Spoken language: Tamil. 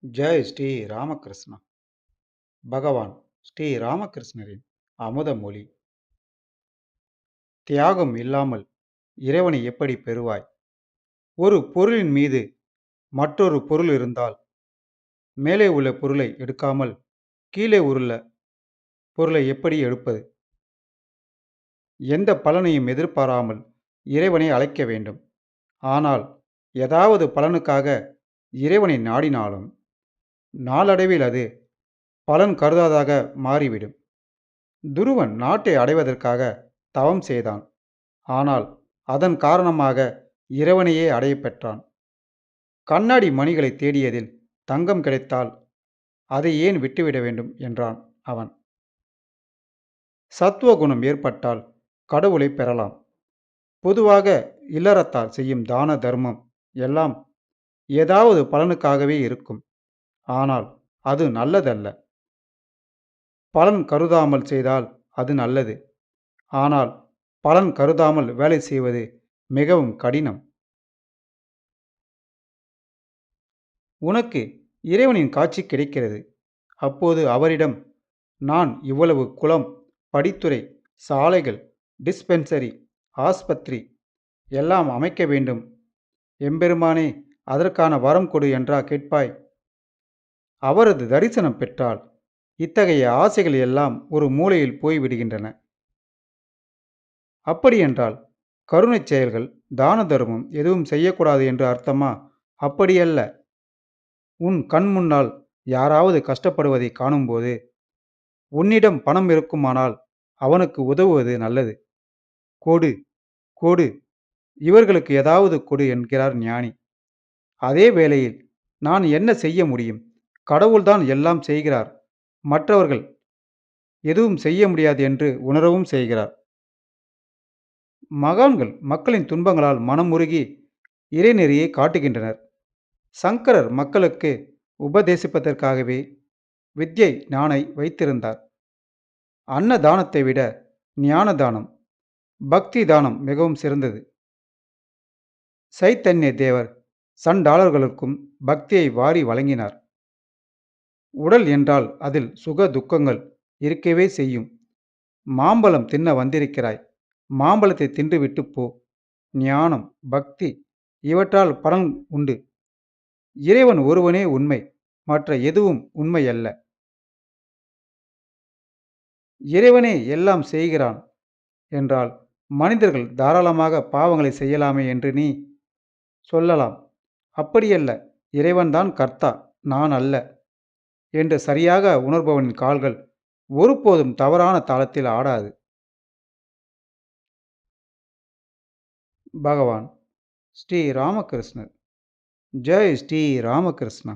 ஜெய் ஸ்ரீ ராமகிருஷ்ணா. பகவான் ஸ்ரீ ராமகிருஷ்ணரின் அமுத மொழி. தியாகம் இல்லாமல் இறைவனை எப்படி பெறுவாய்? ஒரு பொருளின் மீது மற்றொரு பொருள் இருந்தால், மேலே உள்ள பொருளை எடுக்காமல் கீழே உள்ள பொருளை எப்படி எடுப்பது? எந்த பலனையும் எதிர்பாராமல் இறைவனை அழைக்க வேண்டும். ஆனால் ஏதாவது பலனுக்காக இறைவனை நாடினாலும் நாளடைவில் அது பலன் கருதாதாக மாறிவிடும். துருவன் நாட்டை அடைவதற்காக தவம் செய்தான். ஆனால் அதன் காரணமாக இறைவனையே அடையப் பெற்றான். கண்ணாடி மணிகளை தேடியதில் தங்கம் கிடைத்தால் அதை ஏன் விட்டுவிட வேண்டும் என்றான் அவன். சத்துவகுணம் ஏற்பட்டால் கடவுளை பெறலாம். பொதுவாக இல்லறத்தார் செய்யும் தான தர்மம் எல்லாம் ஏதாவது பலனுக்காகவே இருக்கும். ஆனால் அது நல்லதல்ல. பலன் கருதாமல் செய்தால் அது நல்லது. ஆனால் பலன் கருதாமல் வேலை செய்வது மிகவும் கடினம். உனக்கு இறைவனின் காட்சி கிடைக்கிறது. அப்போது அவரிடம், நான் இவ்வளவு குளம், படித்துறை, சாலைகள், டிஸ்பென்சரி, ஆஸ்பத்திரி எல்லாம் அமைக்க வேண்டும். எம்பெருமானே, அதற்கான வரம் கொடு என்றா கேட்பாய்? அவரது தரிசனம் பெற்றால் இத்தகைய ஆசைகள் எல்லாம் ஒரு மூலையில் போய்விடுகின்றன. அப்படியென்றால் கருணைச் செயல்கள், தான தர்மம் எதுவும் செய்யக்கூடாது என்று அர்த்தமா? அப்படியல்ல. உன் கண் முன்னால் யாராவது கஷ்டப்படுவதை காணும்போது உன்னிடம் பணம் இருக்குமானால் அவனுக்கு உதவுவது நல்லது. கொடு, கொடு, இவர்களுக்கு ஏதாவது கொடு என்கிறார் ஞானி. அதே வேளையில் நான் என்ன செய்ய முடியும்? கடவுள்தான் எல்லாம் செய்கிறார். மற்றவர்கள் எதுவும் செய்ய முடியாது என்று உணரவும் செய்கிறார். மகான்கள் மக்களின் துன்பங்களால் மனமுருகி இறைநெறியை காட்டுகின்றனர். சங்கரர் மக்களுக்கு உபதேசிப்பதற்காகவே வித்யை ஞானை வைத்திருந்தார். அன்ன தானத்தை விட ஞான தானம், பக்தி தானம் மிகவும் சிறந்தது. சைத்தன்ய தேவர் சண்டாளர்களுக்கும் பக்தியை வாரி வழங்கினார். உடல் என்றால் அதில் சுக துக்கங்கள் இருக்கவே செய்யும். மாம்பழம் தின்ன வந்திருக்கிறாய், மாம்பழத்தை தின்றுவிட்டு போ. ஞானம், பக்தி இவற்றால் பலன் உண்டு. இறைவன் ஒருவனே உண்மை, மற்ற எதுவும் உண்மையல்ல. இறைவனே எல்லாம் செய்கிறான் என்றால் மனிதர்கள் தாராளமாக பாவங்களை செய்யலாமே என்று நீ சொல்லலாம். அப்படியல்ல, இறைவன்தான் கர்த்தா, நான் அல்ல என்று சரியாக உணர்பவனின் கால்கள் ஒருபோதும் தவறான தாளத்தில் ஆடாது. பகவான் ஸ்ரீ ராமகிருஷ்ணர். ஜெய் ஸ்ரீ ராமகிருஷ்ணா.